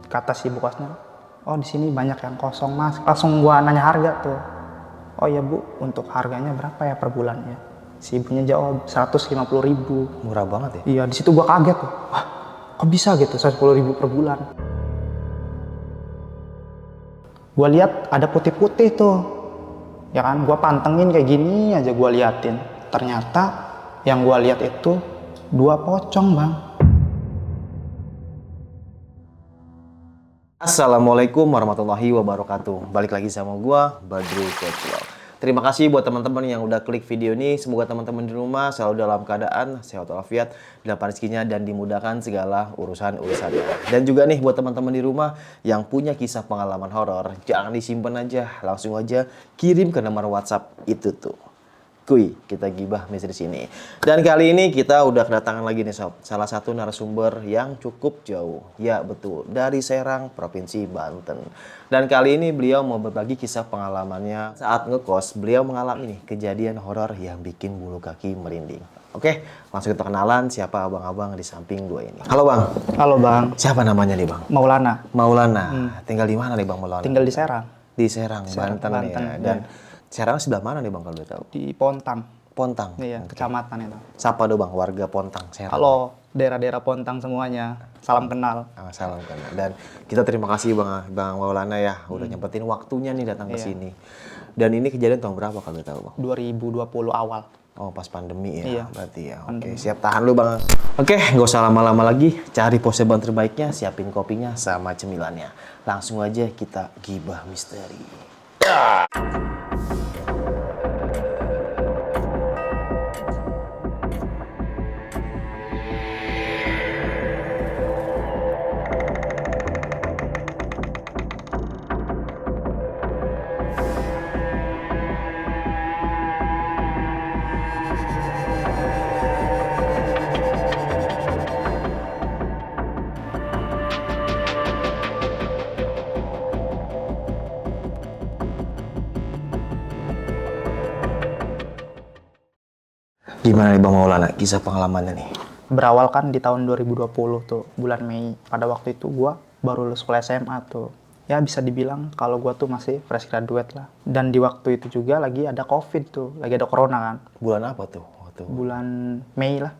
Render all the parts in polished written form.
Kata si bu kosnya, oh di sini banyak yang kosong mas. Langsung gua nanya harga tuh. Oh ya bu, untuk harganya berapa ya per bulannya? Si ibunya jawab 150.000. Murah banget ya? Iya, di situ gua kaget tuh. Wah, kok bisa gitu 150.000 per bulan? Gua lihat ada putih-putih tuh. Ya kan, gua pantengin kayak gini aja gua liatin. Ternyata yang gua lihat itu 2 pocong, Bang. Assalamualaikum warahmatullahi wabarakatuh. Balik lagi sama gua, Badru Kecil. Terima kasih buat teman-teman yang udah klik video ini. Semoga teman-teman di rumah selalu dalam keadaan sehat walafiat, dilapangkan rezekinya dan dimudahkan segala urusan-urusannya. Dan juga nih buat teman-teman di rumah yang punya kisah pengalaman horor, jangan disimpan aja, langsung aja kirim ke nomor WhatsApp itu tuh. Kuy, kita gibah di sini. Dan kali ini kita udah kedatangan lagi nih sob, salah satu narasumber yang cukup jauh. Ya betul, dari Serang, Provinsi Banten. Dan kali ini beliau mau berbagi kisah pengalamannya saat ngekos. Beliau mengalami nih kejadian horor yang bikin bulu kaki merinding. Oke, langsung kita kenalan siapa abang-abang di samping gua ini. Halo bang. Halo Bang. Siapa namanya nih bang? Maulana. Maulana. Tinggal di mana nih bang Maulana? Tinggal di Serang. Di Serang, Banten ya. Banten, Dan iya. Serang sebelah mana nih bang kalau boleh tahu? Di Pontang. Pontang. Iya, kecamatan itu. Sapa dong bang, warga Pontang Serang. Halo, daerah-daerah Pontang semuanya. Salam kenal. Salam kenal. Dan kita terima kasih bang Maulana ya, udah nyempetin waktunya nih datang ke sini. Dan ini kejadian tahun berapa kalau tahu bang? 2020 awal. Oh pas pandemi ya, Iya. berarti ya. Oke, siap tahan lu bang. Oke, nggak usah lama-lama lagi. Cari pose bang terbaiknya, siapin kopinya sama cemilannya. Langsung aja kita gibah misteri. Gimana nih bang Maulana, kisah pengalamannya nih? Berawal kan di tahun 2020 tuh, bulan Mei. Pada waktu itu gua baru lulus kuliah SMA tuh. Ya bisa dibilang kalau gua tuh masih fresh graduate lah. Dan di waktu itu juga lagi ada COVID tuh, lagi ada corona kan. Bulan apa tuh? Bulan Mei lah.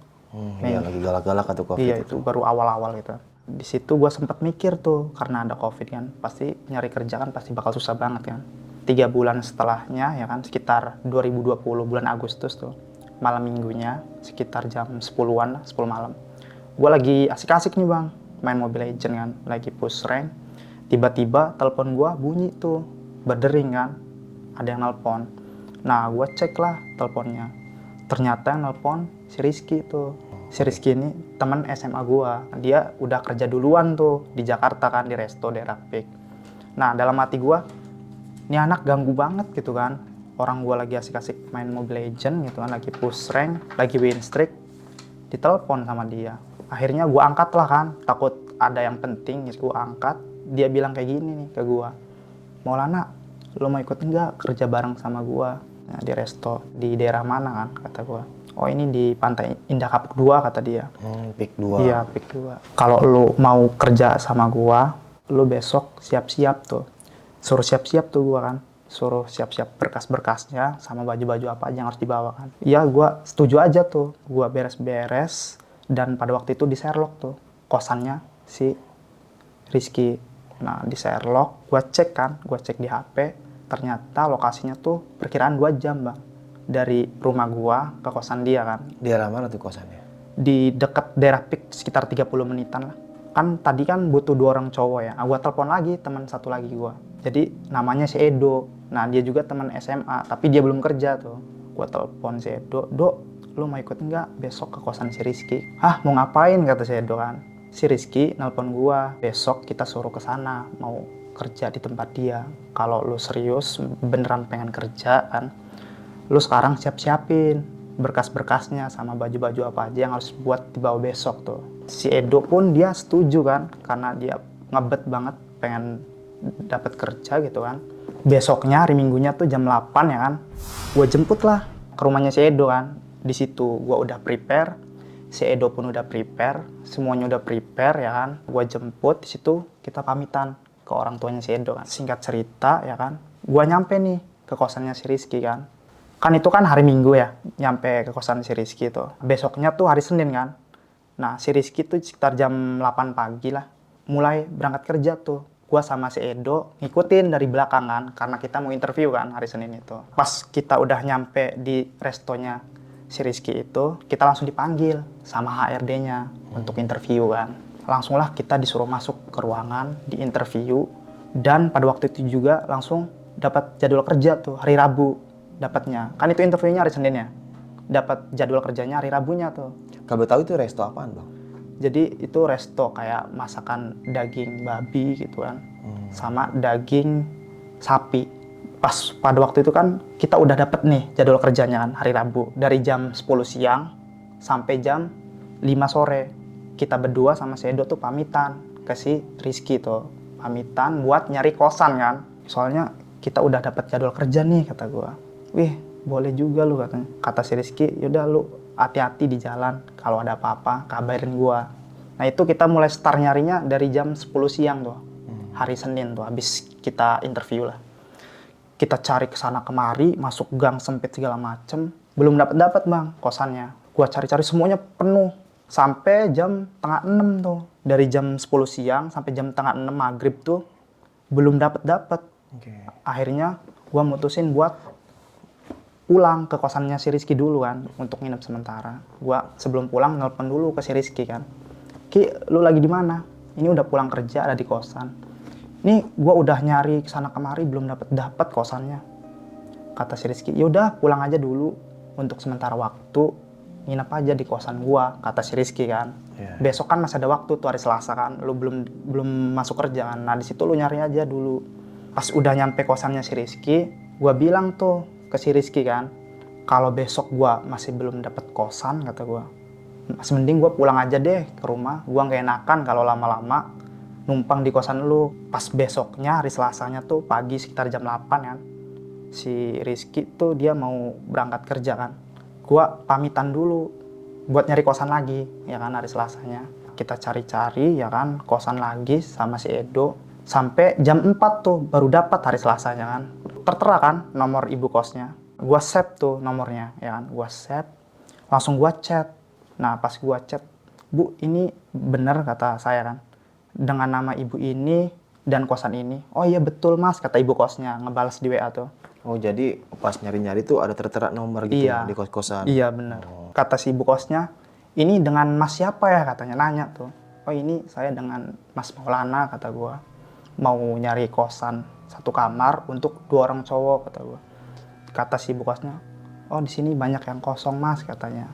Iya lagi galak-galak atau COVID. Iya, itu baru awal-awal gitu. Di situ gua sempat mikir tuh, karena ada COVID kan, pasti nyari kerja kan pasti bakal susah banget kan. 3 bulan setelahnya ya kan, sekitar 2020 bulan Agustus tuh, malam minggunya sekitar jam 10-an lah, 10 malam. Gue lagi asik-asik nih bang, main Mobile Legends kan, lagi push rank. Tiba-tiba telepon gue bunyi tuh, berdering kan, ada yang nelpon. Nah gue cek lah teleponnya, ternyata yang nelpon si Rizky tuh. Si Rizky ini teman SMA gue, dia udah kerja duluan tuh di Jakarta kan, di resto daerah Pik. Nah dalam hati gue, ini anak ganggu banget gitu kan. Orang gue lagi asik-asik main Mobile Legends gitu kan, lagi push rank, lagi win streak, ditelepon sama dia. Akhirnya gue angkat lah kan, takut ada yang penting, gue angkat. Dia bilang kayak gini nih ke gue, Maulana, lo mau ikut enggak kerja bareng sama gue? Nah, di resto, di daerah mana kan, kata gue. Oh ini di Pantai Indah Kapuk 2, kata dia. Pik 2. Iya, Pik 2. Kalau lo mau kerja sama gue, lo besok siap-siap tuh. Suruh siap-siap tuh gue kan. Suruh siap-siap berkas-berkasnya sama baju-baju apa aja yang harus dibawa kan. Iya, gue setuju aja tuh. Gue beres-beres dan pada waktu itu di Sherlock tuh kosannya si Rizky. Nah di Sherlock gue cek kan, gue cek di HP, ternyata lokasinya tuh perkiraan 2 jam bang dari rumah gue ke kosan dia kan. Di arah mana tuh kosannya? Di dekat daerah Pik, sekitar 30 menitan lah. Kan tadi kan butuh 2 orang cowok ya. Gue telepon lagi teman satu lagi gue. Jadi namanya si Edo. Nah dia juga teman SMA, tapi dia belum kerja tuh. Gue telepon si Edo, Dok, lu mau ikut nggak besok ke kosan si Rizky? Hah, mau ngapain, kata si Edo kan. Si Rizky nelpon gue, besok kita suruh ke sana, mau kerja di tempat dia. Kalau lu serius, beneran pengen kerja kan, lu sekarang siap-siapin berkas-berkasnya sama baju-baju apa aja yang harus buat dibawa besok tuh. Si Edo pun dia setuju kan, karena dia ngebet banget pengen dapat kerja gitu kan. Besoknya hari Minggunya tuh jam 8 ya kan, gue jemput lah ke rumahnya si Edo kan. Di situ gue udah prepare, si Edo pun udah prepare, semuanya udah prepare ya kan. Gue jemput, di situ kita pamitan ke orang tuanya si Edo kan. Singkat cerita ya kan, gue nyampe nih ke kosannya si Rizky kan. Kan itu kan hari Minggu ya, nyampe ke kosan si Rizky tuh. Besoknya tuh hari Senin kan. Nah si Rizky tuh sekitar jam 8 pagi lah, mulai berangkat kerja tuh. Gue sama si Edo ngikutin dari belakang kan, karena kita mau interview kan hari Senin itu. Pas kita udah nyampe di restonya si Rizky itu, kita langsung dipanggil sama HRD-nya untuk interview kan. Langsunglah kita disuruh masuk ke ruangan, di interview, dan pada waktu itu juga langsung dapat jadwal kerja tuh, hari Rabu dapatnya. Kan itu interviewnya hari Senin ya, dapat jadwal kerjanya hari Rabunya tuh. Kalau tahu itu resto apaan bang? Jadi itu resto kayak masakan daging babi gitu kan, sama daging sapi. Pas pada waktu itu kan kita udah dapet nih jadwal kerjanya kan hari Rabu dari jam 10 siang sampai jam 5 sore. Kita berdua sama si Edo tuh pamitan ke si Rizky tuh, pamitan buat nyari kosan kan. Soalnya kita udah dapet jadwal kerja nih kata gua. Wih, boleh juga lu katanya. Kata si Rizky, yaudah lu hati-hati di jalan, kalau ada apa-apa kabarin gua. Nah itu kita mulai start nyarinya dari jam 10 siang tuh, hari Senin tuh, habis kita interview lah. Kita cari kesana kemari, masuk gang sempit segala macem, belum dapat bang kosannya. Gua cari-cari semuanya penuh, sampai jam tengah 6 tuh. Dari jam 10 siang sampai jam tengah 6 maghrib tuh, belum dapat. Okay. Akhirnya gua mutusin buat pulang ke kosannya si Rizky dulu kan, untuk nginep sementara. Gua sebelum pulang nelpon dulu ke si Rizky kan. Ki, lu lagi di mana? Ini udah pulang kerja, ada di kosan. Ini gua udah nyari kesana kemari belum dapat kosannya. Kata si Rizky, yaudah pulang aja dulu untuk sementara waktu, nginep aja di kosan gua, kata si Rizky kan. Yeah. Besok kan masih ada waktu tuh hari Selasa kan, lu belum masuk kerja kan. Nah di situ lu nyari aja dulu. Pas udah nyampe kosannya si Rizky, gua bilang tuh ke si Rizky kan, kalau besok gua masih belum dapat kosan, kata gua, mas mending gua pulang aja deh ke rumah. Gua nggak enakan kalau lama-lama numpang di kosan lu. Pas besoknya hari Selasanya tuh pagi sekitar jam 8 kan, si Rizky tuh dia mau berangkat kerja kan. Gua pamitan dulu buat nyari kosan lagi ya kan hari Selasanya. Kita cari-cari ya kan kosan lagi sama si Edo. Sampai jam 4 tuh baru dapat hari Selasanya kan. Tertera kan nomor ibu kosnya. Gua save tuh nomornya ya kan. Gua save, langsung gua chat. Nah pas gua chat, Bu ini bener kata saya kan, dengan nama ibu ini dan kosan ini. Oh iya betul mas, kata ibu kosnya ngebales di WA tuh. Oh jadi pas nyari-nyari tuh ada tertera nomor gitu Iya, di kos-kosan? Iya bener. Kata si ibu kosnya, ini dengan mas siapa ya katanya, nanya tuh. Oh ini saya dengan mas Maulana kata gua. Mau nyari kosan satu kamar untuk 2 orang cowok kata gua. Kata si ibu kosnya, oh di sini banyak yang kosong mas katanya.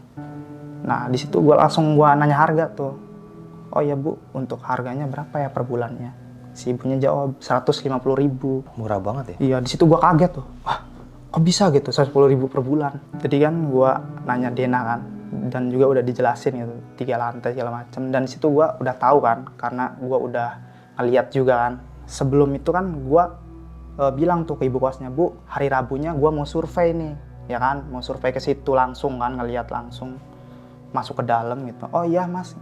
Nah di situ gua nanya harga tuh. Oh ya bu, untuk harganya berapa ya per bulannya? Si ibunya jawab 150.000. Murah banget ya? Iya, di situ gua kaget tuh. Wah, kok bisa gitu 150.000 per bulan? Jadi kan gua nanya Dena kan, dan juga udah dijelasin gitu, 3 lantai segala macam. Dan di situ gua udah tahu kan, karena gua udah ngeliat juga kan. Sebelum itu kan gua bilang tuh ke ibu kosnya, Bu, hari Rabunya gua mau survei nih, ya kan? Mau survei ke situ langsung kan, ngeliat langsung, masuk ke dalam gitu. Oh iya mas,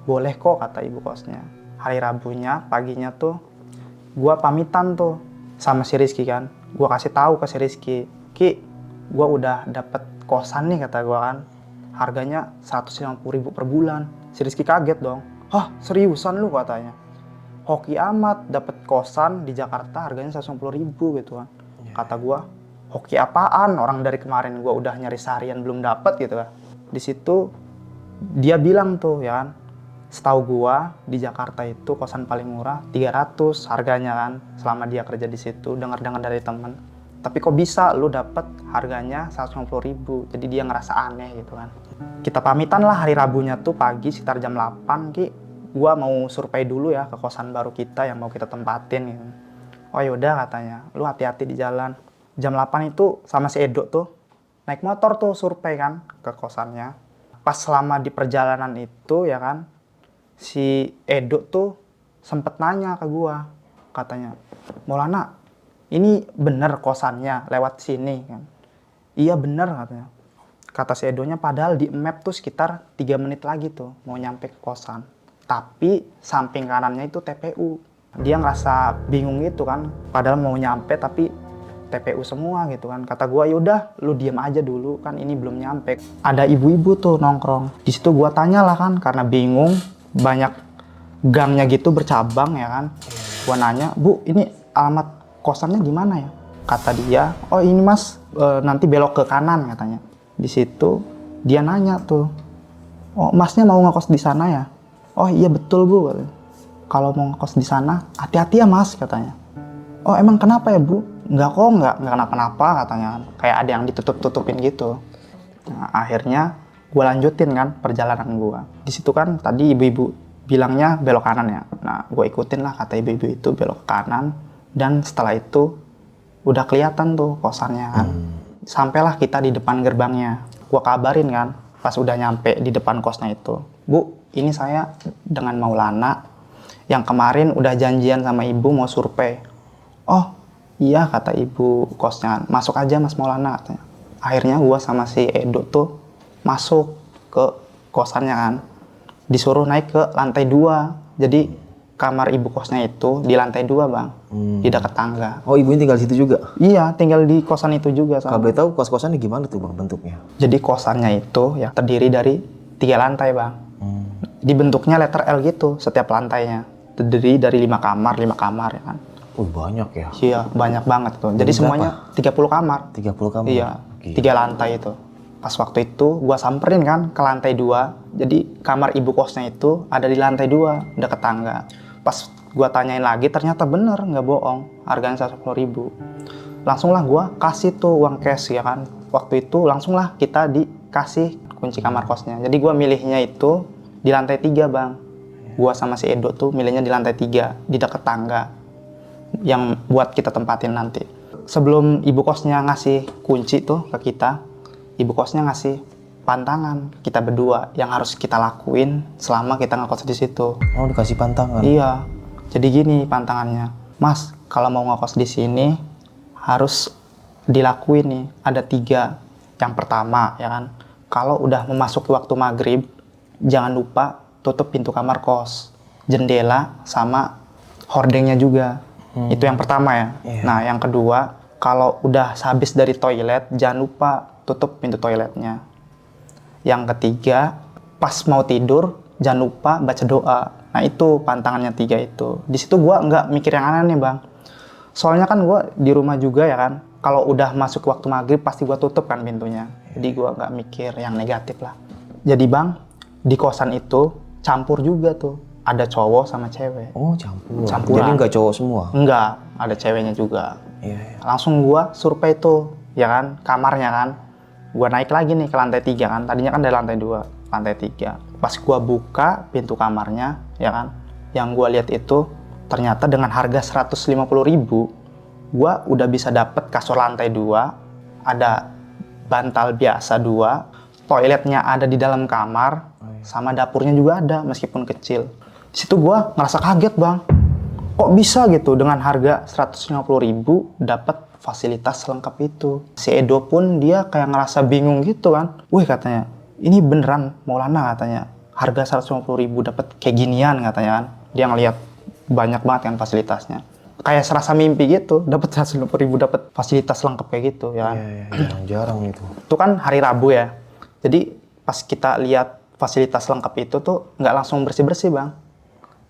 boleh kok kata ibu kosnya. Hari Rabunya paginya tuh gua pamitan tuh sama si Rizky kan. Gua kasih tahu ke si Rizky, Ki, gua udah dapet kosan nih kata gua kan. Harganya 150.000 per bulan. Si Rizky kaget dong. Hah, seriusan lu katanya. Hoki amat dapet kosan di Jakarta harganya 150.000 gitu kan. Kata gua, hoki apaan? Orang dari kemarin gua udah nyari seharian belum dapet gitu kan. Di situ dia bilang tuh ya kan, setahu gua di Jakarta itu kosan paling murah 300 harganya kan, selama dia kerja di situ. Dengar-dengar dari teman. Tapi kok bisa lu dapet harganya 150.000? Jadi dia ngerasa aneh gitu kan. Kita pamitan lah hari Rabunya tuh pagi sekitar jam 8, Ki. Gua mau survei dulu ya ke kosan baru kita yang mau kita tempatin gitu. Oh yaudah katanya, lu hati-hati di jalan. Jam 8 itu sama si Edo tuh naik motor tuh survei kan ke kosannya. Pas selama di perjalanan itu ya kan, si Edo tuh sempet nanya ke gua, katanya, Maulana, ini bener kosannya lewat sini kan? Iya bener katanya. Kata si Edonya padahal di map tuh sekitar 3 menit lagi tuh mau nyampe ke kosan. Tapi samping kanannya itu TPU. Dia ngerasa bingung gitu kan. Padahal mau nyampe tapi TPU semua gitu kan. Kata gua yaudah lu diem aja dulu kan ini belum nyampe. Ada ibu-ibu tuh nongkrong. Di situ gua tanya lah kan karena bingung, banyak gangnya gitu bercabang ya kan. Gua nanya, "Bu, ini alamat kosannya di mana ya?" Kata dia, "Oh ini Mas, nanti belok ke kanan," katanya. Di situ dia nanya tuh, "Oh Masnya mau ngekos di sana ya?" "Oh iya betul Bu," katanya. "Kalau mau ngekos di sana hati-hati ya Mas," katanya. "Oh emang kenapa ya Bu?" "Enggak kok, enggak kenapa-napa," katanya. Kayak ada yang ditutup-tutupin gitu. Nah, akhirnya gue lanjutin kan perjalanan gue. Di situ kan tadi ibu-ibu bilangnya belok kanan ya. Nah gue ikutin lah kata ibu-ibu itu belok kanan. Dan setelah itu udah kelihatan tuh kosannya kan. Sampailah kita di depan gerbangnya. Gue kabarin kan pas udah nyampe di depan kosnya itu. "Bu, ini saya dengan Maulana yang kemarin udah janjian sama ibu mau survei." "Oh iya," kata ibu kosnya, "masuk aja Mas Maulana," katanya. Akhirnya gue sama si Edo tuh masuk ke kosannya kan. Disuruh naik ke lantai 2. Jadi kamar ibu kosnya itu di lantai 2 Bang. Di dekat tangga. Oh, ibunya tinggal di situ juga? Iya, tinggal di kosan itu juga. Kalau boleh tahu kos-kosannya gimana tuh Bang bentuknya? Jadi kosannya itu ya terdiri dari 3 lantai Bang. Di bentuknya letter L gitu setiap lantainya. Terdiri dari 5 kamar ya kan. Banyak ya? Iya, banyak banget tuh. Jadi semuanya 30 kamar. 30 kamar? Iya, 3 lantai itu. Pas waktu itu gua samperin kan ke lantai 2. Jadi kamar ibu kosnya itu ada di lantai 2, deket tangga. Pas gua tanyain lagi ternyata bener, nggak bohong. Harganya 110.000. Langsung lah gua kasih tuh uang cash ya kan. Waktu itu langsung lah kita dikasih kunci kamar kosnya. Jadi gua milihnya itu di lantai 3 Bang. Gua sama si Edo tuh milihnya di lantai 3, di deket tangga. Yang buat kita tempatin nanti. Sebelum ibu kosnya ngasih kunci tuh ke kita, ibu kosnya ngasih pantangan kita berdua yang harus kita lakuin selama kita ngekos di situ. Oh, dikasih pantangan? Iya. Jadi gini pantangannya, "Mas, kalau mau ngekos di sini harus dilakuin nih. Ada 3. Yang pertama ya kan, kalau udah memasuki waktu maghrib, jangan lupa tutup pintu kamar kos, jendela sama hordengnya juga." Itu yang pertama ya. Nah, yang kedua, kalau udah habis dari toilet, jangan lupa tutup pintu toiletnya. Yang ketiga, pas mau tidur, jangan lupa baca doa. Nah, itu pantangannya 3 itu. Di situ gua nggak mikir yang aneh nih, Bang. Soalnya kan gua di rumah juga ya kan. Kalau udah masuk waktu maghrib, pasti gua tutup kan pintunya. Jadi gua nggak mikir yang negatif lah. Jadi, Bang, di kosan itu campur juga tuh. Ada cowok sama cewek. Oh, campur. Campuran. Jadi nggak cowok semua? Enggak, ada ceweknya juga. Iya. Langsung gua survei tuh, ya kan, kamarnya kan. Gua naik lagi nih ke lantai 3 kan. Tadinya kan dari lantai 2, lantai 3. Pas gua buka pintu kamarnya, ya kan, yang gua lihat itu ternyata dengan harga 150.000, gua udah bisa dapet kasur lantai 2, ada bantal biasa 2, toiletnya ada di dalam kamar, sama dapurnya juga ada meskipun kecil. Di situ gua ngerasa kaget, Bang. Kok bisa gitu dengan harga 150.000 dapat fasilitas lengkap itu. Si Edo pun dia kayak ngerasa bingung gitu kan. "Wih," katanya, "ini beneran Maulana," katanya. "Harga 150.000 dapat kayak ginian," katanya kan. Dia ngelihat banyak banget kan fasilitasnya. Kayak serasa mimpi gitu, dapat 150.000 dapat fasilitas lengkap kayak gitu ya. Iya, jarang-jarang itu. Itu kan hari Rabu ya. Jadi pas kita lihat fasilitas lengkap itu tuh nggak langsung bersih-bersih, Bang.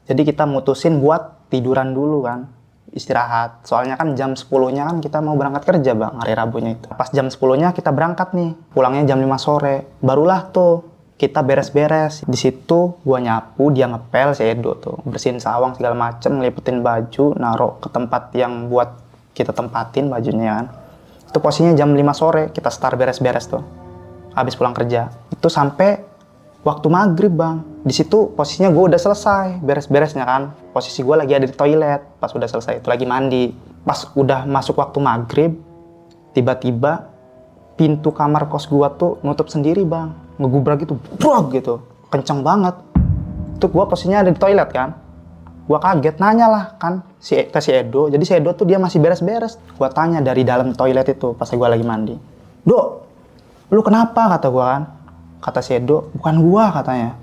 Jadi kita mutusin buat tiduran dulu kan, istirahat. Soalnya kan jam 10-nya kan kita mau berangkat kerja, Bang, hari Rabunya itu. Pas jam 10-nya kita berangkat nih, pulangnya jam 5 sore. Barulah tuh kita beres-beres. Di situ gua nyapu, dia ngepel, si Edo tuh. Bersihin sawang segala macem, ngelipetin baju, naruh ke tempat yang buat kita tempatin bajunya kan. Itu posisinya jam 5 sore, kita start beres-beres tuh. Habis pulang kerja. Itu sampai waktu maghrib, Bang. Di situ posisinya gue udah selesai beres-beresnya kan. Posisi gue lagi ada di toilet pas udah selesai itu, lagi mandi. Pas udah masuk waktu maghrib, tiba-tiba pintu kamar kos gue tuh nutup sendiri, Bang. Ngegubrak gitu, brok gitu, kenceng banget. Itu gue posisinya ada di toilet kan. Gue kaget, nanya lah kan si Edo. Jadi si Edo tuh dia masih beres-beres. Gue tanya dari dalam toilet itu pas gue lagi mandi, "Dok, Lu kenapa, kata gua kan. Kata si Edo, bukan gua, katanya.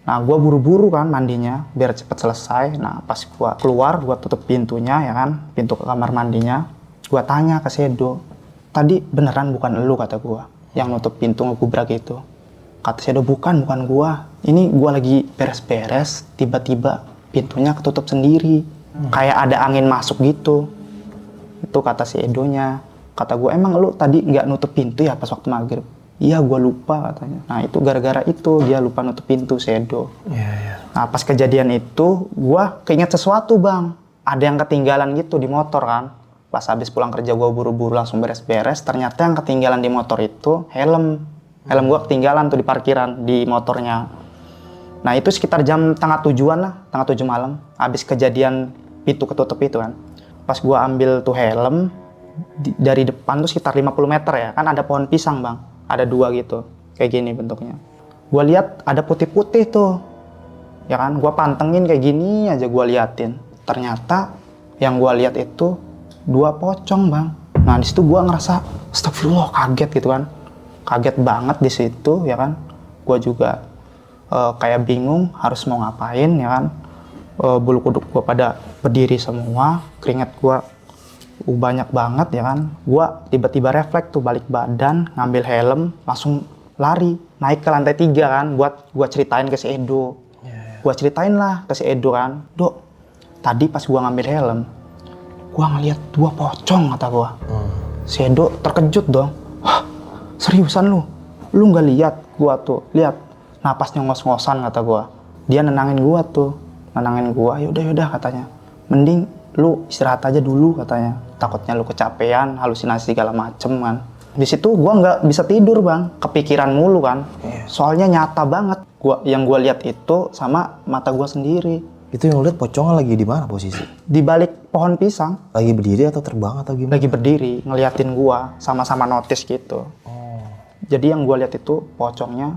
Nah, gua buru-buru kan mandinya biar cepet selesai. Nah, pas gua keluar, gua tutup pintunya ya kan, pintu ke kamar mandinya. Gua tanya ke si Edo, tadi beneran bukan elu, kata gua, yang nutup pintu ngegubrak itu. Kata si Edo, bukan gua. Ini gua lagi beres-beres, tiba-tiba pintunya ketutup sendiri. Kayak ada angin masuk gitu. Itu kata si Edonya. Kata gua, emang lu tadi nggak nutup pintu ya pas waktu maghrib? Iya, gue lupa, katanya. Nah, itu gara-gara itu dia lupa nutup pintu, si Edo. Nah, pas kejadian itu, gue keinget sesuatu, Bang. Ada yang ketinggalan gitu di motor kan. Pas habis pulang kerja, gue buru-buru langsung beres-beres. Ternyata yang ketinggalan di motor itu helm. Helm gue ketinggalan tuh di parkiran, di motornya. Nah, itu sekitar jam tengah 7-an lah, tengah 7 malam. Habis kejadian pintu ketutup itu kan. Pas gue ambil tuh helm, dari depan tuh sekitar 50 meter ya. Kan ada pohon pisang, Bang. Ada 2 gitu, kayak gini bentuknya. Gue lihat ada putih-putih tuh, ya kan? Gue pantengin kayak gini aja gue liatin. Ternyata yang gue lihat itu 2 pocong, Bang. Nah, di situ gue ngerasa, astagfirullah, kaget gitu kan? Kaget banget di situ, ya kan? Gue juga kayak bingung harus mau ngapain, ya kan? Bulu kuduk gue pada berdiri semua, keringat gue banyak banget, ya kan. Gua tiba-tiba refleks tuh, balik badan, ngambil helm, langsung lari naik ke lantai 3 kan, buat gua ceritain ke si Edo. Gua ceritain lah ke si Edo kan, Dok, tadi pas gua ngambil helm, gua ngeliat 2 pocong, kata gua. Si Edo terkejut dong. Hah, seriusan lu nggak lihat? Gua tuh lihat napasnya ngos-ngosan, kata gua. Dia nenangin gua tuh, yaudah katanya, mending lu istirahat aja dulu, katanya. Takutnya lu kecapean, halusinasi segala macem kan. Di situ gua nggak bisa tidur, Bang. Kepikiran mulu kan. Soalnya nyata banget. Yang gua lihat itu sama mata gua sendiri. Itu yang lu lihat pocongnya lagi di mana posisi? Di balik pohon pisang. Lagi berdiri atau terbang atau gimana? Lagi berdiri, ngeliatin gua, sama-sama notice gitu. Jadi yang gua lihat itu pocongnya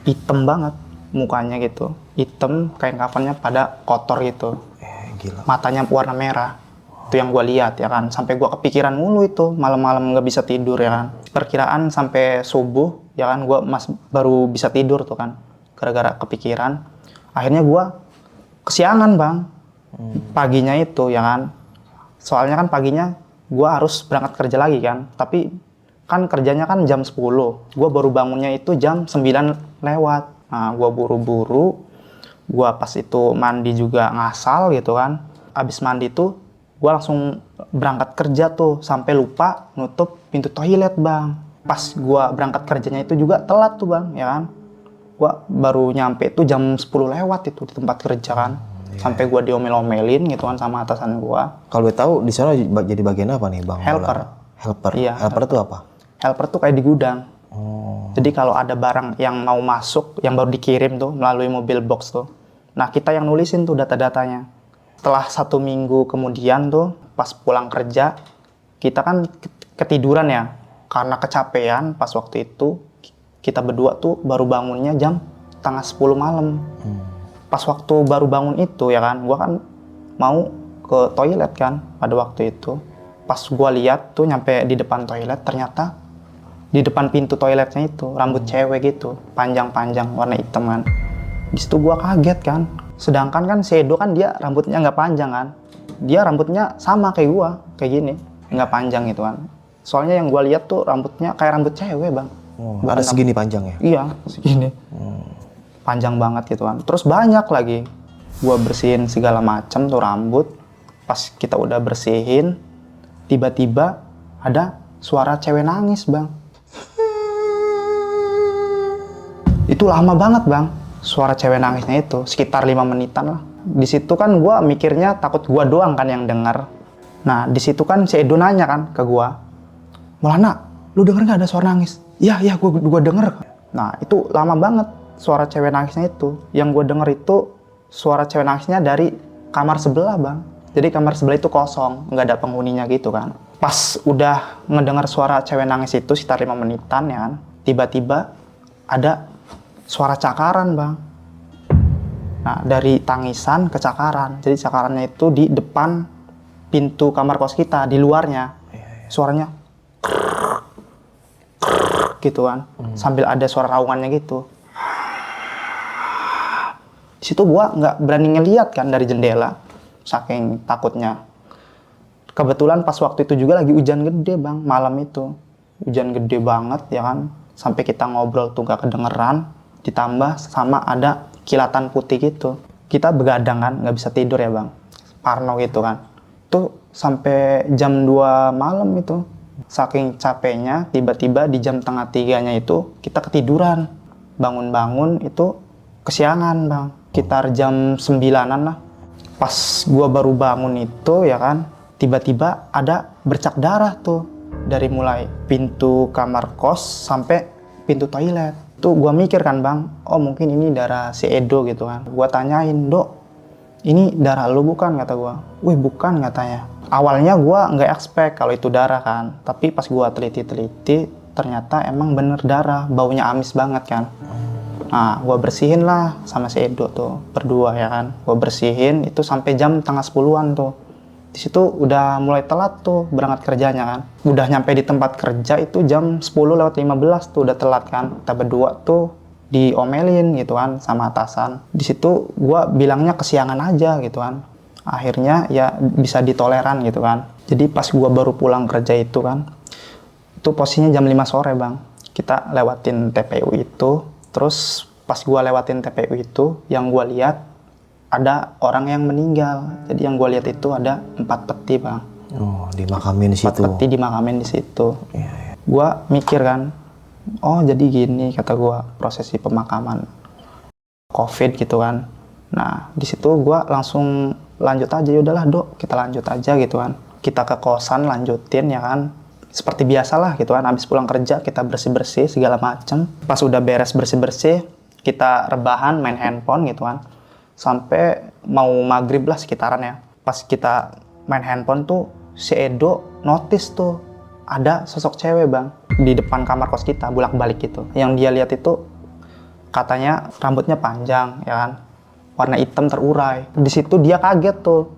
hitam banget mukanya gitu. Hitam, kain kafannya pada kotor gitu. Gila. Matanya warna merah. Itu yang gue lihat, ya kan. Sampai gue kepikiran mulu itu, malam-malam nggak bisa tidur, ya kan. Perkiraan sampai subuh, ya kan, gue baru bisa tidur tuh kan, gara-gara kepikiran. Akhirnya gue kesiangan, Bang. Paginya itu, ya kan. Soalnya kan paginya gue harus berangkat kerja lagi kan. Tapi kan kerjanya kan jam 10. Gue baru bangunnya itu jam 9 lewat. Nah, gue buru-buru. Gua pas itu mandi juga ngasal gitu kan. Abis mandi tuh gua langsung berangkat kerja tuh, sampai lupa nutup pintu toilet, Bang. Pas gua berangkat kerjanya itu juga telat tuh, Bang, ya kan. Gua baru nyampe tuh jam 10 lewat itu di tempat kerja kan. Sampai gua diomel-omelin gitu kan sama atasan gua. Kalau gue tahu di sana jadi bagian apa nih, Bang? Helper. Helper. Iya. Helper itu apa? Helper tuh kayak di gudang. Jadi kalau ada barang yang mau masuk, yang baru dikirim tuh melalui mobil box tuh. Nah, kita yang nulisin tuh data-datanya. Setelah 1 minggu kemudian tuh, pas pulang kerja, kita kan ketiduran ya. Karena kecapean pas waktu itu, kita berdua tuh baru bangunnya jam setengah 10 malam. Pas waktu baru bangun itu, ya kan, gua kan mau ke toilet kan pada waktu itu. Pas gua lihat tuh nyampe di depan toilet, ternyata di depan pintu toiletnya itu rambut cewek gitu, panjang-panjang warna hitam kan. Di situ gua kaget kan. Sedangkan kan si Edo kan dia rambutnya nggak panjang kan. Dia rambutnya sama kayak gua, kayak gini, nggak panjang gitu kan. Soalnya yang gua lihat tuh rambutnya kayak rambut cewek, Bang. Ada segini panjangnya? Iya, segini. Panjang banget gitu kan. Terus banyak lagi. Gua bersihin segala macam tuh rambut. Pas kita udah bersihin, tiba-tiba ada suara cewek nangis, Bang. Itu lama banget, Bang. Suara cewek nangisnya itu sekitar 5 menitan lah. Di situ kan gue mikirnya takut gue doang kan yang dengar. Nah, di situ kan si Edo nanya kan ke gue, Maulana, lu denger nggak ada suara nangis? Iya, gue denger. Nah, itu lama banget suara cewek nangisnya itu. Yang gue denger itu suara cewek nangisnya dari kamar sebelah, Bang. Jadi kamar sebelah itu kosong, nggak ada penghuninya gitu kan. Pas udah ngedengar suara cewek nangis itu sekitar 5 menitan ya kan, tiba-tiba ada suara cakaran, Bang. Nah, dari tangisan ke cakaran. Jadi cakarannya itu di depan pintu kamar kos kita, di luarnya. Suaranya gitu kan, sambil ada suara raungannya gitu. Di situ gua nggak berani ngeliat kan dari jendela, saking takutnya. Kebetulan pas waktu itu juga lagi hujan gede bang, malam itu. Hujan gede banget ya kan, sampai kita ngobrol tuh gak kedengeran, ditambah sama ada kilatan putih gitu. Kita begadang kan, nggak bisa tidur ya bang, parno gitu kan. Tuh sampai jam 2 malam itu, saking capeknya, tiba-tiba di jam tengah 3-nya itu kita ketiduran. Bangun-bangun itu kesiangan bang, sekitar jam 9-an lah. Pas gua baru bangun itu ya kan, tiba-tiba ada bercak darah tuh dari mulai pintu kamar kos sampai pintu toilet. Tuh gua mikir kan bang, oh mungkin ini darah si Edo gitu kan. Gua tanyain, Dok, ini darah lu bukan? Kata gua. Wih bukan katanya. Awalnya gua nggak expect kalau itu darah kan, tapi pas gua teliti-teliti ternyata emang bener darah, baunya amis banget kan. Nah, gua bersihin lah sama si Edo tuh, berdua ya kan. Gua bersihin itu sampai jam tengah 10-an tuh. Di situ udah mulai telat tuh berangkat kerjanya kan. Udah nyampe di tempat kerja itu jam 10:15 tuh udah telat kan. Kita berdua tuh diomelin gitu kan sama atasan. Di situ gua bilangnya kesiangan aja gitu kan. Akhirnya ya bisa ditoleran gitu kan. Jadi pas gua baru pulang kerja itu kan, itu posisinya jam 5 sore bang. Kita lewatin TPU itu. Terus pas gua lewatin TPU itu, yang gua lihat ada orang yang meninggal. Jadi yang gue lihat itu ada 4 peti bang. Oh, dimakamin di 4 situ. peti dimakamin di situ. Iya. Gue mikir kan, oh jadi gini kata gue prosesi pemakaman COVID gitu kan. Nah di situ gue langsung lanjut aja, yaudahlah Dok kita lanjut aja gitu kan. Kita ke kosan lanjutin ya kan. Seperti biasa lah gitu kan. Habis pulang kerja kita bersih-bersih segala macem. Pas udah beres bersih-bersih kita rebahan main handphone gitu kan. Sampai mau maghrib lah sekitaran ya. Pas kita main handphone tuh, si Edo notice tuh ada sosok cewek bang di depan kamar kos kita, bolak-balik gitu. Yang dia lihat itu katanya rambutnya panjang ya kan, warna hitam terurai. Di situ dia kaget tuh,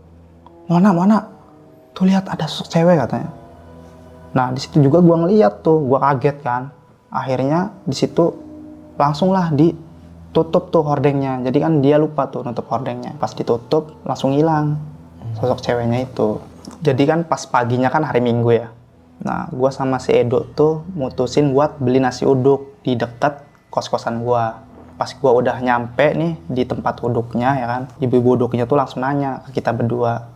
mana tuh lihat ada sosok cewek katanya. Nah di situ juga gua ngeliat tuh, gua kaget kan. Akhirnya di situ langsung lah tutup tuh hordengnya. Jadi kan dia lupa tuh nutup hordengnya. Pas ditutup langsung hilang sosok ceweknya itu. Jadi kan pas paginya kan hari Minggu ya. Nah gua sama si Edo tuh mutusin buat beli nasi uduk di dekat kos-kosan gua. Pas gua udah nyampe nih di tempat uduknya ya kan, ibu-ibu uduknya tuh langsung nanya ke kita berdua,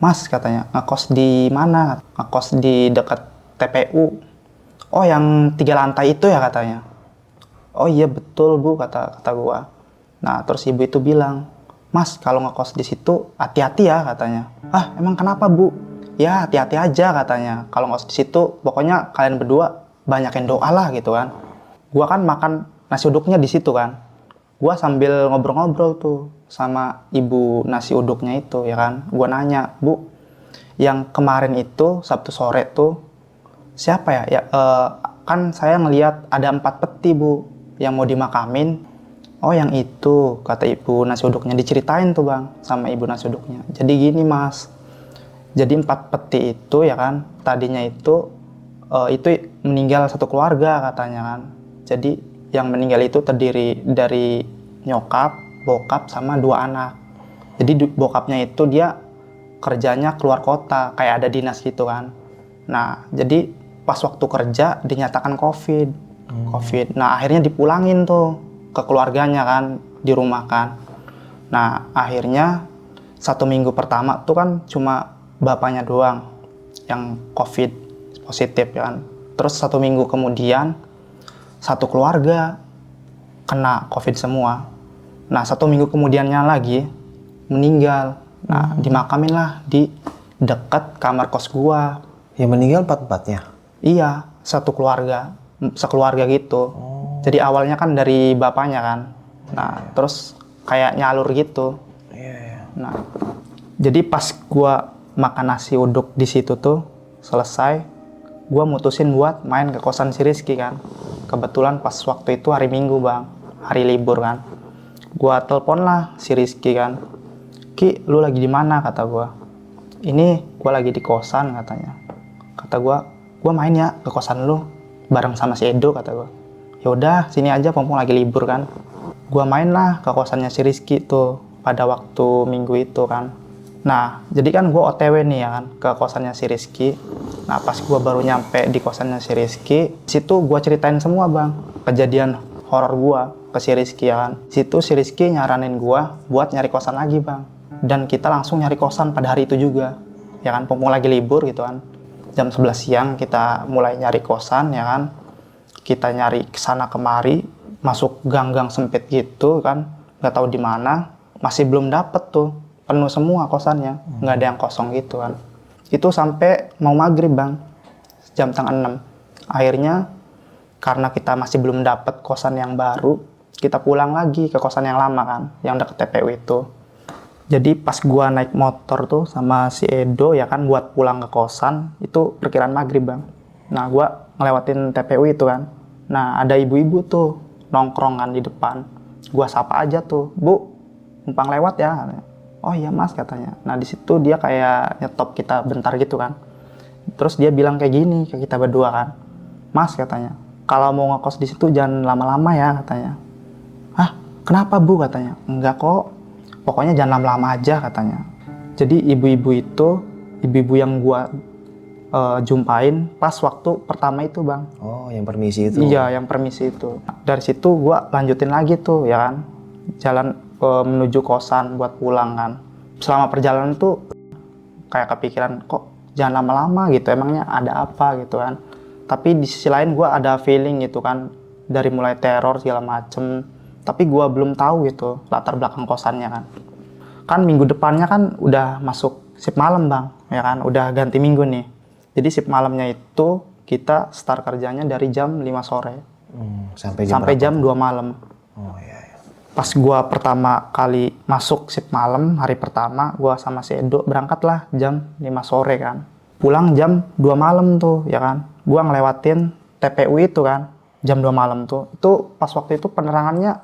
Mas katanya ngekos di mana? Ngekos di dekat TPU. Oh yang 3 lantai itu ya katanya. Oh iya betul Bu kata gua. Nah terus ibu itu bilang, Mas kalau ngekos di situ hati-hati ya katanya. Ah emang kenapa Bu? Ya hati-hati aja katanya. Kalau ngekos di situ pokoknya kalian berdua banyakin doa lah gitu kan. Gua kan makan nasi uduknya di situ kan. Gua sambil ngobrol-ngobrol tuh sama ibu nasi uduknya itu ya kan. Gua nanya, Bu, yang kemarin itu Sabtu sore tuh siapa ya? Kan saya ngelihat ada 4 peti Bu yang mau dimakamin. Oh yang itu kata ibu nasi uduknya, diceritain tuh bang sama ibu nasi uduknya. Jadi gini Mas, jadi 4 peti itu ya kan tadinya itu meninggal satu keluarga katanya kan. Jadi yang meninggal itu terdiri dari nyokap, bokap sama 2 anak. Jadi bokapnya itu dia kerjanya keluar kota, kayak ada dinas gitu kan. Nah jadi pas waktu kerja dinyatakan COVID. Nah akhirnya dipulangin tuh ke keluarganya kan, di rumah kan. Nah akhirnya 1 minggu pertama tuh kan cuma bapaknya doang yang COVID positif ya kan. Terus 1 minggu kemudian satu keluarga kena COVID semua. Nah 1 minggu kemudiannya lagi meninggal. Nah dimakamin lah di dekat kamar kos gua. Yang meninggal 4-4-nya? Iya, satu keluarga, sekeluarga gitu. Jadi awalnya kan dari bapaknya kan. Nah, terus kayak nyalur gitu. Iya. Nah, jadi pas gua makan nasi uduk di situ tuh selesai, gua mutusin buat main ke kosan si Rizky kan. Kebetulan pas waktu itu hari Minggu bang, hari libur kan. Gua telepon lah si Rizky kan. Ki, lu lagi di mana? Kata gua. Ini gua lagi di kosan katanya. Kata gua main ya ke kosan lu. bareng sama si Edo, kata gue. Ya udah, sini aja, mumpung lagi libur kan. Gue main lah ke kosannya si Rizky tuh pada waktu minggu itu kan. Nah, jadi kan gue OTW nih ya kan ke kosannya si Rizky. Nah, pas gue baru nyampe di kosannya si Rizky, situ gue ceritain semua bang kejadian horor gue ke si Rizky ya kan. Situ si Rizky nyaranin gue buat nyari kosan lagi bang. Dan kita langsung nyari kosan pada hari itu juga. Ya kan, mumpung lagi libur gitu kan. Jam 11 siang kita mulai nyari kosan ya kan. Kita nyari kesana kemari, masuk gang-gang sempit gitu kan. Nggak tahu di mana, masih belum dapet tuh. Penuh semua kosannya, nggak ada yang kosong gitu kan. Itu sampai mau maghrib bang, jam setengah 6. Akhirnya karena kita masih belum dapat kosan yang baru, kita pulang lagi ke kosan yang lama kan, yang dekat TPU itu. Jadi pas gua naik motor tuh sama si Edo ya kan, buat pulang ke kosan, itu perkiraan maghrib bang. Nah gua ngelewatin TPU itu kan. Nah ada ibu-ibu tuh nongkrongan di depan. Gua sapa aja tuh, Bu, numpang lewat ya. Oh iya mas, katanya. Nah di situ dia kayak nyetop kita bentar gitu kan. Terus dia bilang kayak gini ke kita berdua kan. Mas, katanya, kalau mau ngekos di situ jangan lama-lama ya, katanya. Hah, kenapa Bu, katanya. Enggak kok, pokoknya jangan lama-lama aja, katanya. Jadi ibu-ibu itu, ibu-ibu yang gua jumpain pas waktu pertama itu bang. Oh, yang permisi itu? Iya, yang permisi itu. Nah, dari situ gua lanjutin lagi tuh ya kan. Jalan menuju kosan buat pulang kan. Selama perjalanan tuh kayak kepikiran kok jangan lama-lama gitu, emangnya ada apa gitu kan. Tapi di sisi lain gue ada feeling gitu kan, dari mulai teror segala macem, tapi gue belum tahu gitu latar belakang kosannya kan. Kan minggu depannya kan udah masuk shift malam bang, ya kan, udah ganti minggu nih. Jadi shift malamnya itu kita start kerjanya dari jam 5 sore sampai jam 2 malam. Oh iya. Pas gua pertama kali masuk shift malam, hari pertama gua sama si Edo berangkat lah jam 5 sore kan. Pulang jam 2 malam tuh ya kan. Gua ngelewatin TPU itu kan, jam 2 malam tuh. Itu pas waktu itu penerangannya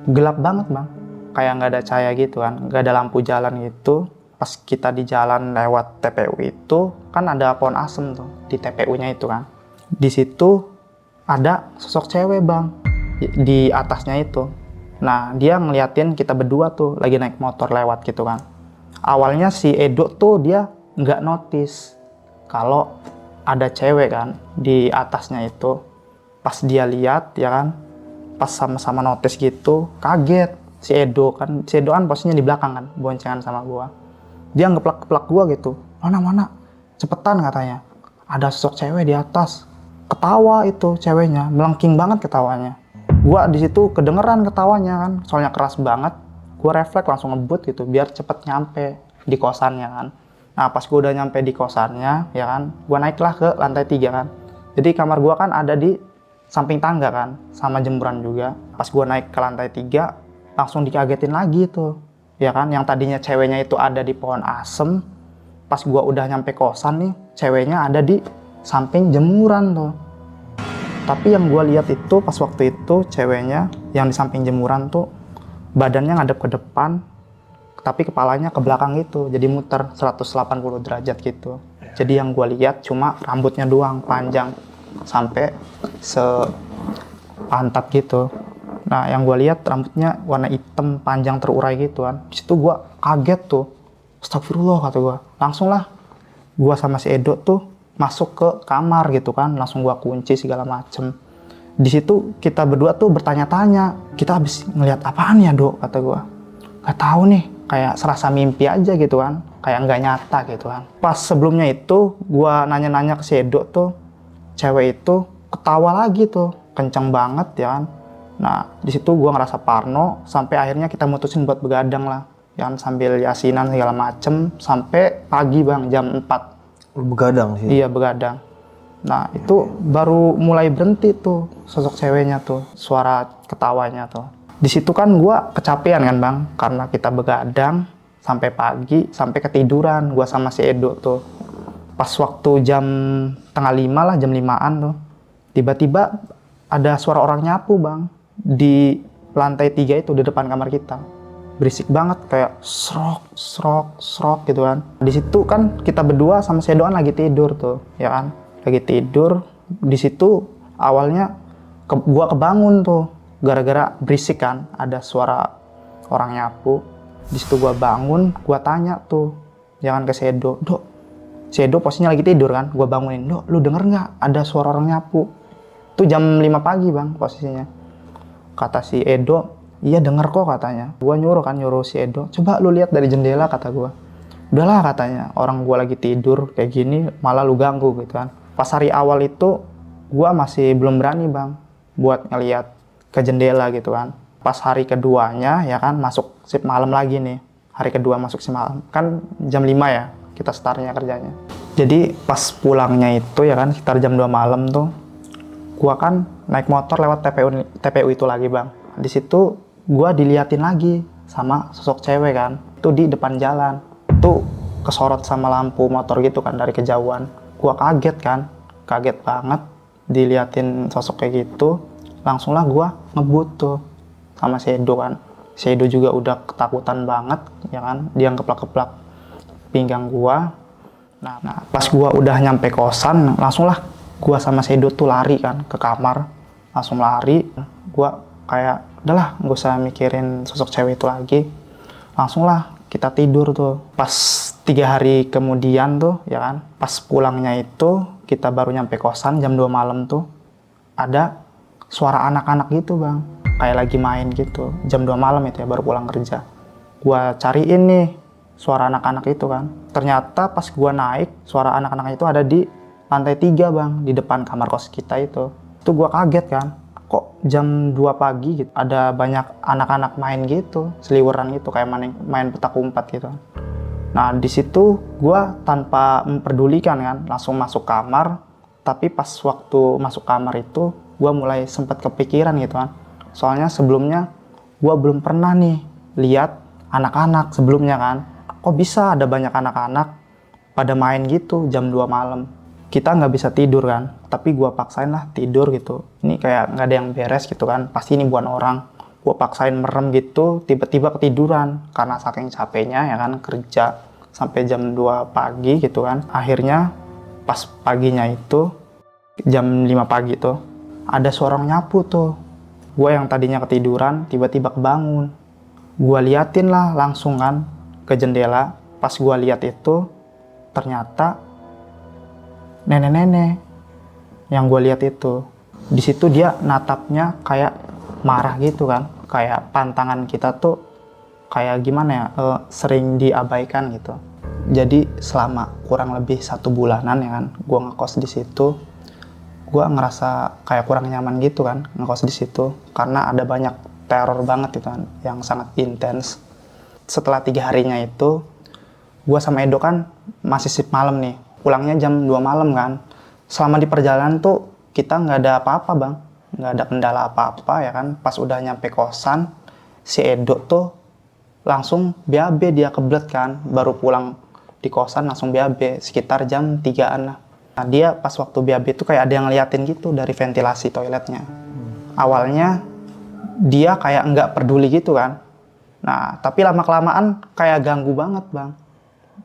gelap banget bang. Kayak nggak ada cahaya gitu kan, nggak ada lampu jalan gitu. Pas kita di jalan lewat TPU itu, kan ada pohon asem tuh di TPU-nya itu kan. Di situ ada sosok cewek bang, di atasnya itu. Nah, dia ngeliatin kita berdua tuh lagi naik motor lewat gitu kan. Awalnya si Edo tuh dia nggak notice kalau ada cewek kan di atasnya itu. Pas dia lihat ya kan, pas sama-sama notice gitu, kaget si Edo kan. Si Edo kan posisinya di belakang kan, boncengan sama gua. Dia ngeplak-plak gua gitu. Mana, cepetan katanya. Ada sosok cewek di atas. Ketawa itu ceweknya, melengking banget ketawanya. Gua di situ kedengeran ketawanya kan, soalnya keras banget. Gua refleks langsung ngebut gitu, biar cepet nyampe di kosannya kan. Nah pas gua udah nyampe di kosannya, ya kan, gua naiklah ke lantai 3 kan. Jadi kamar gua kan ada di samping tangga kan, sama jemuran juga. Pas gua naik ke lantai 3, langsung dikagetin lagi tuh, ya kan. Yang tadinya ceweknya itu ada di pohon asem, pas gua udah nyampe kosan nih, ceweknya ada di samping jemuran tuh. Tapi yang gue lihat itu pas waktu itu ceweknya yang di samping jemuran tuh badannya ngadep ke depan, tapi kepalanya ke belakang gitu, jadi muter 180 derajat gitu. Jadi yang gue lihat cuma rambutnya doang panjang sampai sepantat gitu. Nah yang gue lihat rambutnya warna hitam panjang terurai gitu kan. Di situ gue kaget tuh, astagfirullah kata gue. Langsung lah gue sama si Edo tuh masuk ke kamar gitu kan, langsung gua kunci segala macem. Di situ kita berdua tuh bertanya-tanya, kita habis ngelihat apaan ya Dok, kata gua. Gak tahu nih, kayak serasa mimpi aja gitu kan, kayak nggak nyata gitu kan. Pas sebelumnya itu gua nanya-nanya ke si Edo tuh, cewek itu ketawa lagi tuh, kenceng banget ya kan. Nah di situ gua ngerasa parno, sampai akhirnya kita mutusin buat begadang lah, ya kan, sambil yasinan segala macem sampai pagi bang, jam 4. Begadang sih. Iya begadang. Nah itu baru mulai berhenti tuh sosok ceweknya tuh, suara ketawanya tuh. Di situ kan gue kecapean kan bang, karena kita begadang sampai pagi, sampai ketiduran gue sama si Edo tuh. Pas waktu jam 4:30 lah, jam 5-an tuh, tiba-tiba ada suara orang nyapu bang di lantai 3 itu di depan kamar kita. Berisik banget kayak srok gitu kan. Di situ kan kita berdua sama si Edoan lagi tidur tuh, ya kan? Lagi tidur. Di situ Awalnya gua kebangun tuh gara-gara berisik kan, ada suara orang nyapu. Di situ gua bangun, gua tanya tuh, jangan ke Sedo, Dok. Sedo posisinya lagi tidur kan, gua bangunin, Dok, lu denger nggak ada suara orang nyapu? Itu jam 5 pagi bang posisinya. Kata si Edo, iya denger kok katanya. Gua nyuruh si Edo, coba lu lihat dari jendela kata gua. Udahlah katanya, orang gua lagi tidur kayak gini malah lu ganggu gitu kan. Pas hari awal itu gua masih belum berani bang buat ngeliat ke jendela gitu kan. Pas hari keduanya ya kan masuk shift malam lagi nih. Hari kedua masuk shift malam. Kan jam 5 ya kita startnya kerjanya. Jadi pas pulangnya itu ya kan sekitar jam 2 malam tuh gua kan naik motor lewat TPU itu lagi bang. Di situ gua diliatin lagi sama sosok cewek kan. Itu di depan jalan. Itu kesorot sama lampu motor gitu kan dari kejauhan. Gua kaget kan. Kaget banget diliatin sosok kayak gitu. Langsung lah gua ngebut tuh sama Sedo kan. Sedo juga udah ketakutan banget ya kan. Dia ngeplak-keplak pinggang gua. Nah, pas gua udah nyampe kosan, langsung lah gua sama Sedo tuh lari kan ke kamar. Langsung lari. Gua kayak udahlah nggak usah mikirin sosok cewek itu lagi. Langsung lah kita tidur tuh. Pas 3 hari kemudian tuh ya kan. Pas pulangnya itu kita baru nyampe kosan jam 2 malam tuh. Ada suara anak-anak gitu bang, kayak lagi main gitu. Jam 2 malam itu ya baru pulang kerja. Gua cariin nih suara anak-anak itu kan. Ternyata pas gua naik, suara anak-anak itu ada di lantai 3 bang, di depan kamar kos kita itu. Itu gua kaget kan, kok jam 2 pagi gitu ada banyak anak-anak main gitu, seliweran gitu kayak main petak umpet gitu. Nah di situ gua tanpa memperdulikan kan, langsung masuk kamar. Tapi pas waktu masuk kamar itu gue mulai sempat kepikiran gitu kan. Soalnya sebelumnya gue belum pernah nih lihat anak-anak sebelumnya kan. Kok bisa ada banyak anak-anak pada main gitu jam 2 malam. Kita nggak bisa tidur kan. Tapi gue paksain lah tidur gitu. Ini kayak nggak ada yang beres gitu kan. Pasti ini bukan orang. Gue paksain merem gitu. Tiba-tiba ketiduran. Karena saking capeknya ya kan kerja sampai jam 2 pagi gitu kan. Akhirnya pas paginya itu jam 5 pagi tuh ada suara orang nyapu tuh. Gue yang tadinya ketiduran tiba-tiba kebangun. Gue liatin lah langsung kan ke jendela. Pas gue liat itu ternyata nenek-nenek yang gue liat itu. Di situ dia natapnya kayak marah gitu kan. Kayak pantangan kita tuh kayak gimana ya, sering diabaikan gitu. Jadi selama kurang lebih 1 bulanan ya kan gue ngekos di situ. Gue ngerasa kayak kurang nyaman gitu kan ngekos di situ karena ada banyak teror banget gitu kan yang sangat intens. Setelah 3 harinya itu gue sama Edo kan masih shift malam nih, pulangnya jam 2 malam kan. Selama di perjalanan tuh kita nggak ada apa-apa bang, nggak ada kendala apa-apa ya kan. Pas udah nyampe kosan si Edo tuh langsung BAB, dia kebelet kan, baru pulang di kosan langsung BAB sekitar jam 3-an lah. Nah, dia pas waktu BAB itu kayak ada yang ngeliatin gitu dari ventilasi toiletnya. Awalnya dia kayak nggak peduli gitu kan. Nah, tapi lama-kelamaan kayak ganggu banget bang.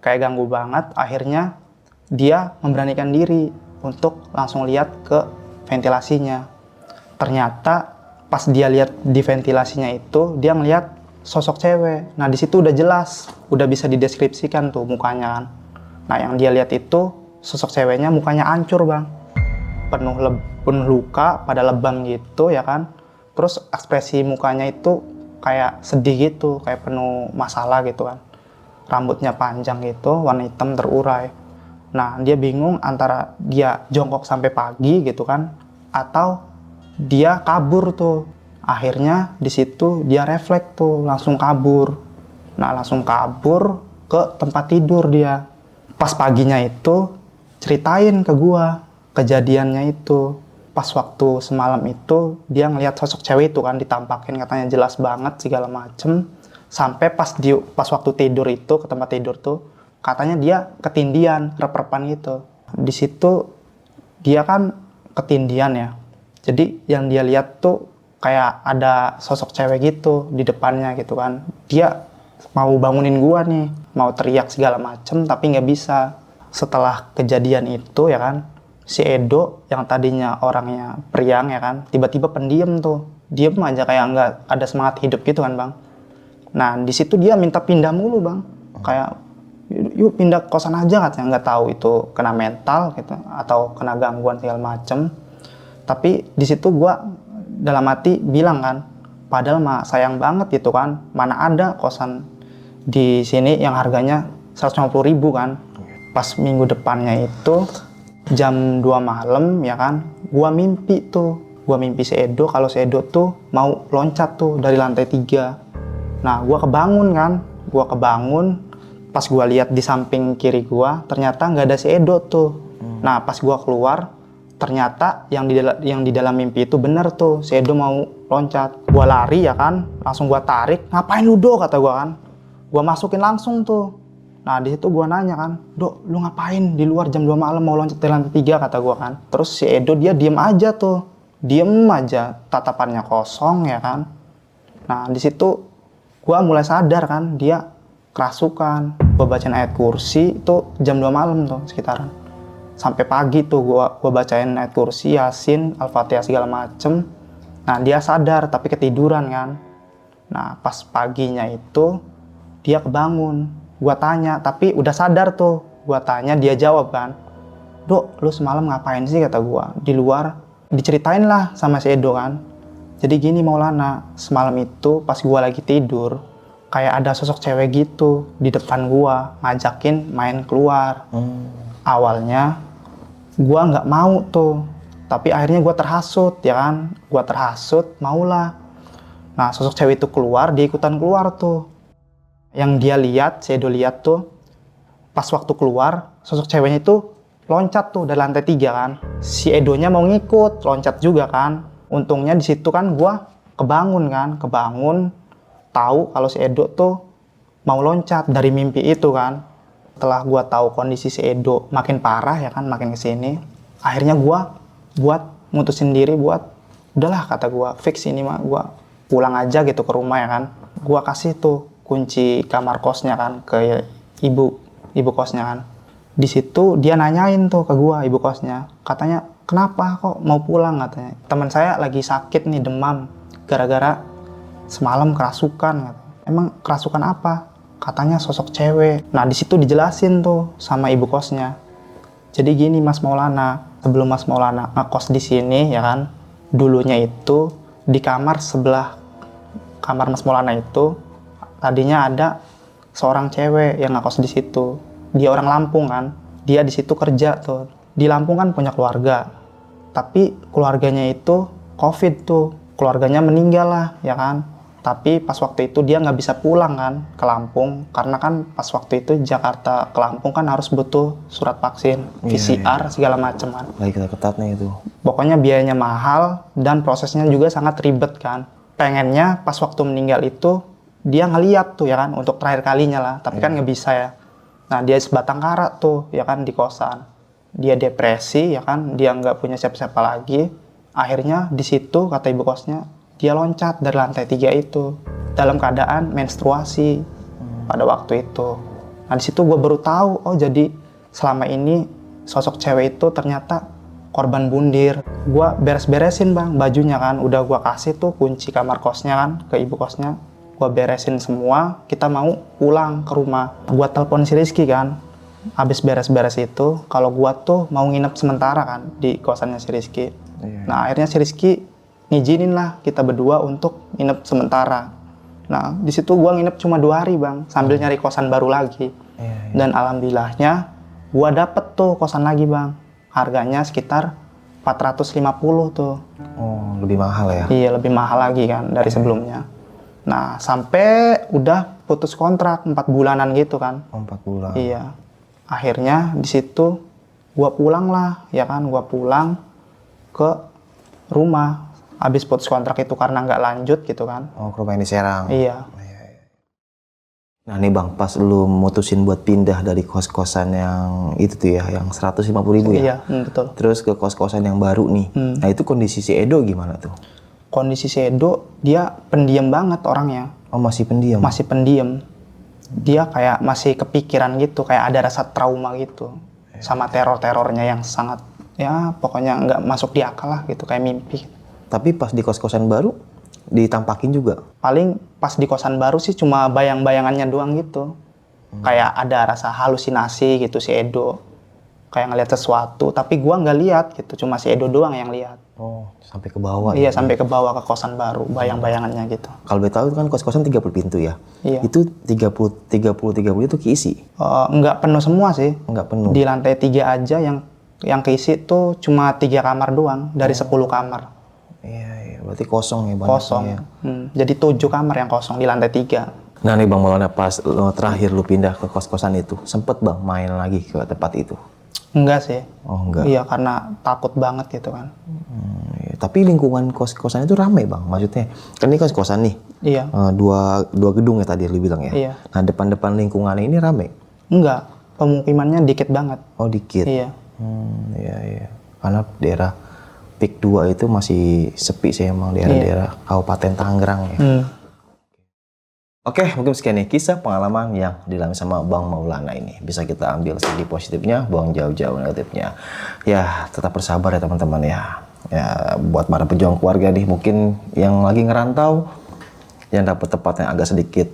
Kayak ganggu banget, akhirnya dia memberanikan diri untuk langsung lihat ke ventilasinya. Ternyata pas dia lihat di ventilasinya itu, dia ngeliat sosok cewek. Nah, di situ udah jelas, udah bisa dideskripsikan tuh mukanya kan. Nah, yang dia lihat itu sosok ceweknya mukanya hancur bang, penuh luka, pada lebam gitu ya kan. Terus ekspresi mukanya itu kayak sedih gitu, kayak penuh masalah gitu kan. Rambutnya panjang gitu, warna hitam terurai. Nah dia bingung antara dia jongkok sampai pagi gitu kan, atau dia kabur tuh. Akhirnya di situ dia refleks tuh, langsung kabur. Nah langsung kabur ke tempat tidur dia. Pas paginya itu ceritain ke gua kejadiannya itu. Pas waktu semalam itu dia ngelihat sosok cewek itu kan ditampakin, katanya jelas banget segala macem. Sampai pas waktu tidur itu ke tempat tidur tuh katanya dia ketindian, rep-repan gitu. Di situ dia kan ketindian ya. Jadi yang dia lihat tuh kayak ada sosok cewek gitu di depannya gitu kan. Dia mau bangunin gua nih, mau teriak segala macem tapi nggak bisa. Setelah kejadian itu ya kan, si Edo yang tadinya orangnya periang ya kan, tiba-tiba pendiam tuh, diem aja kayak nggak ada semangat hidup gitu kan bang. Nah di situ dia minta pindah mulu bang, kayak yuk pindah kosan aja katanya, nggak tahu itu kena mental gitu atau kena gangguan segala macem. Tapi di situ gua dalam hati bilang kan, padahal mah sayang banget gitu kan, mana ada kosan di sini yang harganya 150.000 kan. Pas minggu depannya itu jam 2 malam ya kan, gua mimpi si Edo kalau si Edo tuh mau loncat tuh dari lantai 3. Nah gua kebangun, pas gua lihat di samping kiri gua ternyata nggak ada si Edo tuh. Nah pas gua keluar ternyata yang di dalam mimpi itu bener tuh, si Edo mau loncat. Gua lari ya kan, langsung gua tarik, ngapain lu Do, kata gua kan. Gua masukin langsung tuh. Nah di situ gua nanya kan, Do lu ngapain di luar jam 2 malam mau loncat dari lantai 3, kata gua kan. Terus si Edo dia diem aja tuh, tatapannya kosong ya kan. Nah di situ gua mulai sadar kan dia kerasukan. Gua bacain ayat kursi itu jam 2 malam tuh sekitaran. Sampai pagi tuh gua bacain ayat kursi, Yasin, Al-Fatihah segala macem. Nah dia sadar tapi ketiduran kan. Nah pas paginya itu dia kebangun. Gua tanya tapi udah sadar tuh. Gua tanya dia jawab kan, Dok lu semalam ngapain sih, kata gua. Di luar diceritain lah sama si Edo kan. Jadi gini Maulana, semalam itu pas gua lagi tidur kayak ada sosok cewek gitu di depan gua ngajakin main keluar. Awalnya gua nggak mau tuh, tapi akhirnya gua terhasut ya kan, maulah. Nah sosok cewek itu keluar, dia ikutan keluar tuh. Yang dia lihat, si Edo lihat tuh, pas waktu keluar sosok ceweknya itu loncat tuh dari lantai 3 kan. Si Edonya mau ngikut loncat juga kan. Untungnya di situ kan gua kebangun tahu kalau si Edo tuh mau loncat dari mimpi itu kan. Setelah gua tahu kondisi si Edo makin parah ya kan, makin kesini, akhirnya gua mutusin diri buat udahlah, kata gua, fix ini mah gua pulang aja gitu ke rumah ya kan. Gua kasih tuh kunci kamar kosnya kan ke ibu kosnya kan. Di situ dia nanyain tuh ke gua, ibu kosnya, katanya kenapa kok mau pulang, katanya. Teman saya lagi sakit nih, demam gara-gara semalam kerasukan. Emang kerasukan apa? Katanya sosok cewek. Nah di situ dijelasin tuh sama ibu kosnya. Jadi gini Mas Maulana, sebelum Mas Maulana ngekos di sini ya kan, dulunya itu di kamar sebelah kamar Mas Maulana itu tadinya ada seorang cewek yang ngekos di situ. Dia orang Lampung kan, dia di situ kerja tuh. Di Lampung kan punya keluarga, tapi keluarganya itu COVID tuh, keluarganya meninggal lah ya kan. Tapi pas waktu itu dia nggak bisa pulang kan ke Lampung, karena kan pas waktu itu Jakarta ke Lampung kan harus butuh surat vaksin, PCR segala macam kan. Lagi ketatnya itu. Pokoknya biayanya mahal dan prosesnya juga sangat ribet kan. Pengennya pas waktu meninggal itu dia ngeliat tuh ya kan, untuk terakhir kalinya lah, tapi kan nggak bisa ya. Nah dia sebatang kara tuh ya kan di kosan. Dia depresi ya kan, dia nggak punya siapa-siapa lagi. Akhirnya di situ kata ibu kosnya, dia loncat dari lantai 3 itu dalam keadaan menstruasi pada waktu itu. Nah di situ gue baru tahu, oh jadi selama ini sosok cewek itu ternyata korban bundir. Gue beres-beresin bang bajunya kan, udah gue kasih tuh kunci kamar kosnya kan ke ibu kosnya. Gue beresin semua, kita mau pulang ke rumah. Gue telepon si Rizky kan, habis beres-beres itu, kalau gue tuh mau nginep sementara kan di kosannya si Rizky. Nah akhirnya si Rizky ngizinin lah kita berdua untuk nginep sementara. Nah di situ gua nginep cuma 2 hari bang, sambil nyari kosan baru lagi. Dan alhamdulillahnya gua dapet tuh kosan lagi bang, harganya sekitar 450 tuh. Oh lebih mahal ya? Iya lebih mahal lagi kan dari sebelumnya. Nah sampai udah putus kontrak 4 bulanan gitu kan. 4 bulan. Iya. Akhirnya di situ gua pulang lah ya kan, gua pulang ke rumah. Habis putus kontrak itu karena nggak lanjut gitu kan. Oh, ke rumah yang di Serang. Iya. Nah nih bang, pas lu mutusin buat pindah dari kos-kosan yang itu tuh ya, yang 150.000 ya? Iya, betul. Terus ke kos-kosan yang baru nih. Nah itu kondisi si Edo gimana tuh? Kondisi si Edo, dia pendiam banget orangnya. Oh masih pendiam? Masih pendiam. Dia kayak masih kepikiran gitu, kayak ada rasa trauma gitu. Sama teror-terornya yang sangat ya pokoknya nggak masuk di akal lah gitu, kayak mimpi. Tapi pas di kos-kosan baru ditampakin juga. Paling pas di kosan baru sih cuma bayang-bayangannya doang gitu. Kayak ada rasa halusinasi gitu si Edo. Kayak ngeliat sesuatu, tapi gua nggak lihat gitu, cuma si Edo doang yang lihat. Oh, sampai ke bawah Iya, ya. sampai ke bawah ke kosan baru, bayang-bayangannya gitu. Kalau boleh tahu itu kan kos-kosan 30 pintu ya. Iya. Itu 30 itu keisi. Nggak penuh semua sih. Nggak penuh. Di lantai 3 aja yang keisi tuh cuma 3 kamar doang dari 10 kamar. Iya, iya, berarti kosong ya banyak. Kosong. Ya. Jadi 7 kamar yang kosong di lantai 3. Nah nih Bang Maulana, pas terakhir lu pindah ke kos-kosan itu, sempet Bang main lagi ke tempat itu? Enggak sih. Oh enggak. Iya, karena takut banget gitu kan. Iya. Tapi lingkungan kos-kosan itu ramai Bang, maksudnya kan ini kos-kosan nih. Iya. Dua gedung ya tadi lu bilang ya. Iya. Nah depan-depan lingkungannya ini ramai. Enggak, pemukimannya dikit banget. Oh dikit. Iya. Iya iya. Karena daerah Pik 2 itu masih sepi sih emang daerah-daerah Kabupaten Tangerang ya. Oke, mungkin sekian nih kisah pengalaman yang dialami sama Bang Maulana ini. Bisa kita ambil segi positifnya, buang jauh-jauh negatifnya. Ya, tetap bersabar ya teman-teman ya. Ya, buat para pejuang keluarga nih, mungkin yang lagi ngerantau, yang dapat tempat yang agak sedikit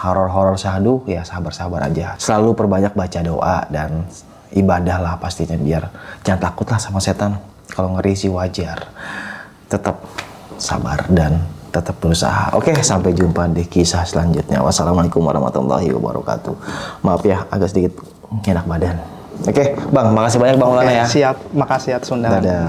horor-horor syahdu, ya sabar-sabar aja. Selalu perbanyak baca doa dan ibadah lah pastinya, biar jangan takut lah sama setan. Kalau ngeri sih wajar. Tetap sabar dan tetap berusaha. Oke, sampai jumpa di kisah selanjutnya. Wassalamualaikum warahmatullahi wabarakatuh. Maaf ya, agak sedikit enak badan. Oke, Bang, makasih banyak Bang Maulana ya. Siap, makasih atas undangan. Dadah.